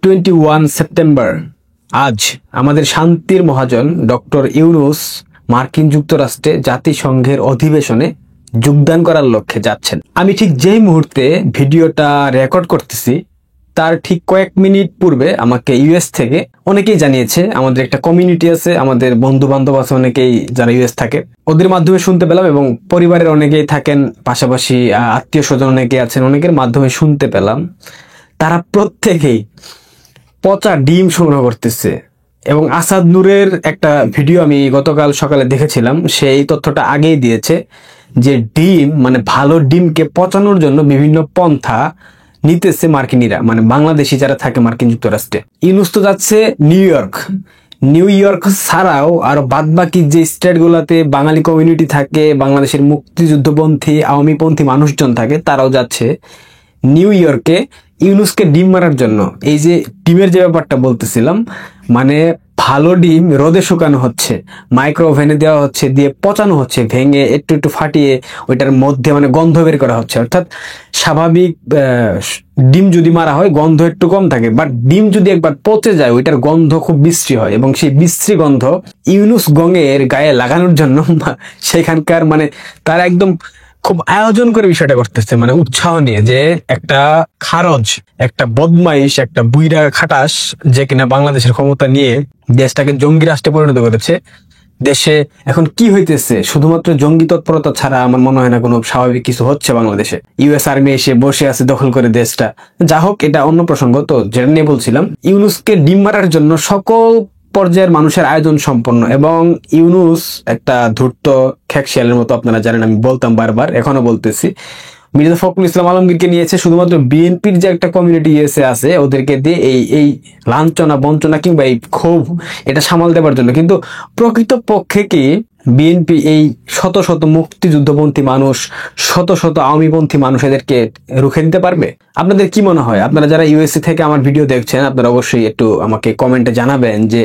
21 September আজ আমাদের শান্তির মহাজন ডক্টর ইউনূস মার্কিন যুক্তরাষ্ট্রে জাতিসংঘের অধিবেশনে যোগদান করার লক্ষ্যে যাচ্ছেন। আমি ঠিক যেই মুহূর্তে ভিডিওটা রেকর্ড করতেছি তার ঠিক কয়েক মিনিট পূর্বে আমাকে ইউএস থেকে অনেকেই জানিয়েছে। আমাদের একটা কমিউনিটি আছে, আমাদের বন্ধু বান্ধব আছে অনেকেই যারা ইউএস থাকে, ওদের মাধ্যমে শুনতে পেলাম এবং পরিবারের অনেকেই থাকেন, পাশাপাশি আত্মীয় স্বজন অনেকেই আছেন, অনেকের মাধ্যমে শুনতে পেলাম তারা প্রত্যেকেই পচা ডিম সংগ্রহ করতেছে। এবং আসাদ নূরের একটা ভিডিও আমি গতকাল সকালে দেখেছিলাম, সেই তথ্যটা আগেই দিয়েছে যে ডিম মানে ভালো ডিমকে পচানোর জন্য বিভিন্ন পন্থা নিতেছে মার্কিনীরা, মানে বাংলাদেশি যারা থাকে মার্কিন যুক্তরাষ্ট্রে। ইউনূস তো যাচ্ছে নিউ ইয়র্ক ছাড়াও আরো বাদবাকি যে স্টেট গুলাতে বাঙালি কমিউনিটি থাকে, বাংলাদেশের মুক্তিযুদ্ধপন্থী আওয়ামীপন্থী মানুষজন থাকে, তারাও যাচ্ছে নিউ ইয়র্কে ইউনূসকে ডিম মারার জন্য। এই যে ডিমের যে ব্যাপারটা বলতেছিলাম, মানে ভালো ডিম রোদে শুকানো হচ্ছে, মাইক্রো ওভেনে দেওয়া হচ্ছে, দিয়ে পচানো হচ্ছে, ভেঙে একটু একটু ফাটিয়ে ওইটার মধ্যে মানে গন্ধ বের করা হচ্ছে। অর্থাৎ স্বাভাবিক ডিম যদি মারা হয় গন্ধ একটু কম থাকে, বাট ডিম যদি একবার পচে যায় ওইটার গন্ধ খুব বিশ্রী হয়, এবং সেই বিশ্রী গন্ধ ইউনূস গঙের গায়ে লাগানোর জন্য সেখানকার মানে তারা একদম খুব আয়োজন করে বিষয়টা করতেছে, মানে উৎসাহ নিয়ে, যে একটা খারজ, একটা বদমাইশ, একটা বুইরা খাটাস যে কিনা বাংলাদেশের ক্ষমতা নিয়ে দেশটাকে জঙ্গি রাষ্ট্রে পরিণত করেছে। দেশে এখন কি হইতেছে, শুধুমাত্র জঙ্গি তৎপরতা ছাড়া আমার মনে হয় না কোনো স্বাভাবিক কিছু হচ্ছে বাংলাদেশে। ইউএস আর্মি এসে বসে আছে দখল করে দেশটা। যা হোক, এটা অন্য প্রসঙ্গ। তো যেটা নিয়ে বলছিলাম, ইউনূসকে ডিম মারার জন্য সকল পর্যায়ের মানুষের আয়োজন সম্পন্ন, এবং ইউনূস একটা ধূর্ত খ্যাকশিয়ালের মতো, আপনারা জানেন আমি বলতাম বারবার, এখনো বলতেছি। মির্জা ফখরুল ইসলাম আলমগীরকে নিয়েছে শুধুমাত্র বিএনপির যে একটা কমিউনিটি ইউএসএ আছে ওদেরকে দিয়ে এই লাঞ্ছনা বঞ্চনা কিংবা এই ক্ষোভ এটা সামাল দেওয়ার জন্য। কিন্তু প্রকৃত পক্ষে কি বিএনপি এই শত শত মুক্তিযুদ্ধপন্থী মানুষ, শত শত আওয়ামীপন্থী মানুষ এদেরকে রুখে দিতে পারবে? আপনাদের কি মনে হয়? আপনারা যারা ইউএসএ থেকে আমার ভিডিও দেখছেন, আপনারা অবশ্যই একটু আমাকে কমেন্টে জানাবেন যে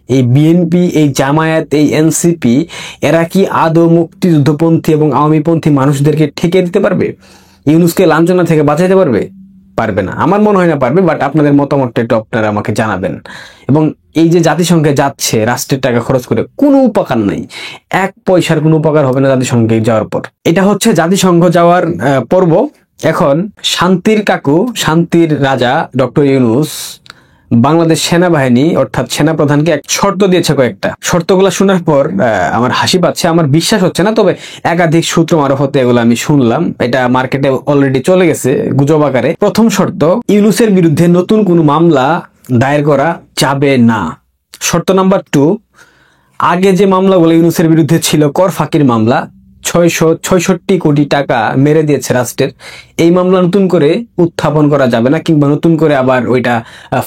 এই বিএনপি, এই জামায়াত, এই এনসিপি এরা কি আদৌ মুক্তিযুদ্ধপন্থী এবং আওয়ামীপন্থী মানুষদেরকে ঠেকে দিতে পারবে? ইউনূসকে লাঞ্ছনা থেকে বাঁচাইতে পারবে? পারবে না, আমার মনে হয় না পারবে। বাট আপনাদের মতামতটা একটু আপনারা আমাকে জানাবেন। এবং এই যে জাতিসংঘে যাচ্ছে রাষ্ট্রের টাকা খরচ করে, কোনো উপকার নাই, এক পয়সার কোনো উপকার হবে না জাতিসংঘে যাওয়ার পর। এটা হচ্ছে জাতিসংঘ যাওয়ার পর্ব। এখন শান্তির কাকু, শান্তির রাজা ডক্টর ইউনূস বাংলাদেশ সেনাবাহিনী অর্থাৎ সেনাপ্রধানকে এক শর্ত দিয়েছে। কয়েকটা শর্তগুলো শোনার পর আমার হাসি পাচ্ছে, আমার বিশ্বাস হচ্ছে না, তবে একাধিক সূত্র মারফতে এগুলো আমি শুনলাম। এটা মার্কেটে অলরেডি চলে গেছে গুজব আকারে। প্রথম শর্ত, ইউনূসের বিরুদ্ধে নতুন কোনো মামলা দায়ের করা যাবে না। শর্ত নাম্বার 2, আগে যে মামলাগুলো ইউনূসের বিরুদ্ধে ছিল, কর ফাঁকির মামলা, 666 কোটি টাকা মেরে দিয়েছে রাষ্ট্রের, এই মামলা নতুন করে উত্থাপন করা যাবে না, কিংবা নতুন করে আবার ওইটা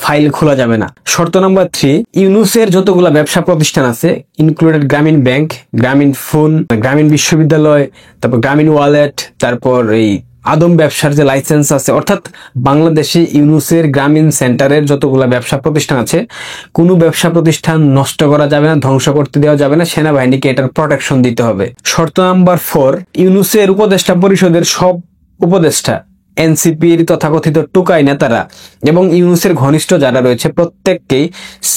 ফাইল খোলা যাবে না। শর্ত নাম্বার 3, ইউনূসের যতগুলা ব্যবসা প্রতিষ্ঠান আছে, ইনক্লুডেড গ্রামীণ ব্যাংক, গ্রামীণ ফোন, গ্রামীণ বিশ্ববিদ্যালয়, তারপর গ্রামীণ ওয়ালেট, তারপর এই আদম ব্যবসার যে লাইসেন্স আছে, অর্থাৎ বাংলাদেশে ইউনূসের গ্রামীণ সেন্টারের যতগুলা ব্যবসা প্রতিষ্ঠান আছে, কোনো ব্যবসা প্রতিষ্ঠান নষ্ট করা যাবে না, ধ্বংস করতে দেওয়া যাবে না, সেনাবাহিনীকে এটার প্রোটেকশন দিতে হবে। শর্ত নাম্বার 4, ইউনূসের উপদেষ্টা পরিষদের সব উপদেষ্টা, এনসিপির তথাকথিত টুকাই নেতারা এবং ইউনূসের ঘনিষ্ঠ যারা রয়েছে প্রত্যেককেই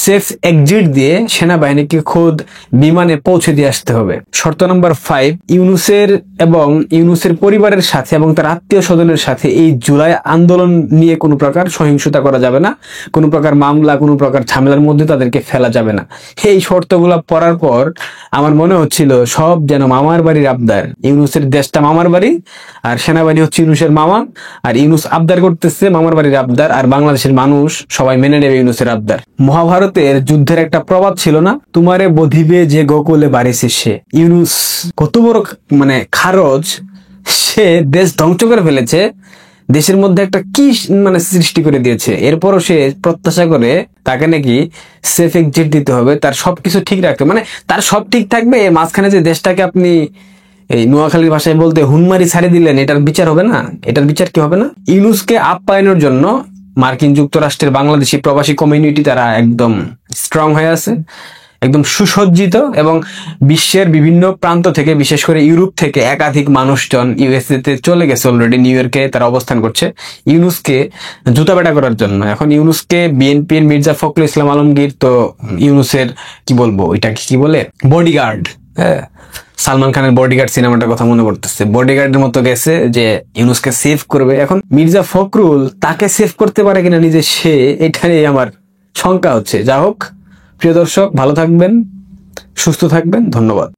সেফ এক্সিট দিয়ে সেনাবাহিনীকে খোদ বিমানে পৌঁছে দিয়ে আসতে হবে। শর্ত নম্বর 5, ইউনূসের এবং ইউনূসের পরিবারের সাথে এবং তার আত্মীয় স্বজনের সাথে এই জুলাই আন্দোলন নিয়ে কোনো প্রকার সহিংসতা করা যাবে না, কোনো প্রকার মামলা, কোনো প্রকার ঝামেলার মধ্যে তাদেরকে ফেলা যাবে না। এই শর্তগুলো পড়ার পর আমার মনে হচ্ছিল সব যেন মামার বাড়ির আবদার। ইউনূসের দেশটা মামার বাড়ি, আর সেনাবাহিনী হচ্ছে ইউনূসের মামা, আর ইউনূস আবদার করতেছে মামার বাড়ির আবদার, আর বাংলাদেশের মানুষ সবাই মেনে নেবে ইউনূসের আবদার। মহাভারতের যুদ্ধের একটা প্রবাদ ছিল না, তোমারে বধিবে যে গোকুলে বাড়িছে সে। ইউনূস কত বড় মানে খারজ, সে দেশ ধ্বংস করে ফেলেছে, দেশের মধ্যে একটা কি মানে সৃষ্টি করে দিয়েছে। এরপরও সে প্রত্যাশা করে তাকে নাকি সেফ এক্সিট দিতে হবে, তার সবকিছু ঠিক রাখতে, মানে তার সব ঠিক থাকবে, এর মাঝখানে যে দেশটাকে আপনি এই নোয়াখালীর ভাষায় বলতে হুনমারি ছাড়ে দিলেন, এটার বিচার হবে না? এটার বিচার কি হবে না? ইউনূসকে আপ্যায়নের জন্য মার্কিন যুক্তরাষ্ট্রের বাংলাদেশি প্রবাসী কমিউনিটি তারা একদম স্ট্রং হয়ে আছে, একদম সুসজ্জিত এবং বিশ্বের বিভিন্ন প্রান্ত থেকে, বিশেষ করে ইউরোপ থেকে একাধিক মানুষজন ইউএসএ তে চলে গেছে অলরেডি, নিউ ইয়র্কে তারা অবস্থান করছে ইউনূসকে জুতাপেটা করার জন্য। এখন ইউনূসকে বিএনপির মির্জা ফখরুল ইসলাম আলমগীর তো ইউনূসের কি বলবো, এটাকে কি বলে, বডিগার্ড। হ্যাঁ, সালমান খানের বডিগার্ড সিনেমাটার কথা মনে পড়তেছে। বডিগার্ডের মতো গেছে যে ইউনূসকে সেভ করবে। এখন মির্জা ফখরুল তাকে সেভ করতে পারে কিনা নিজে সে, এটা নিয়ে আমার শঙ্কা হচ্ছে। যা হোক, প্রিয় দর্শক, ভালো থাকবেন, সুস্থ থাকবেন, ধন্যবাদ।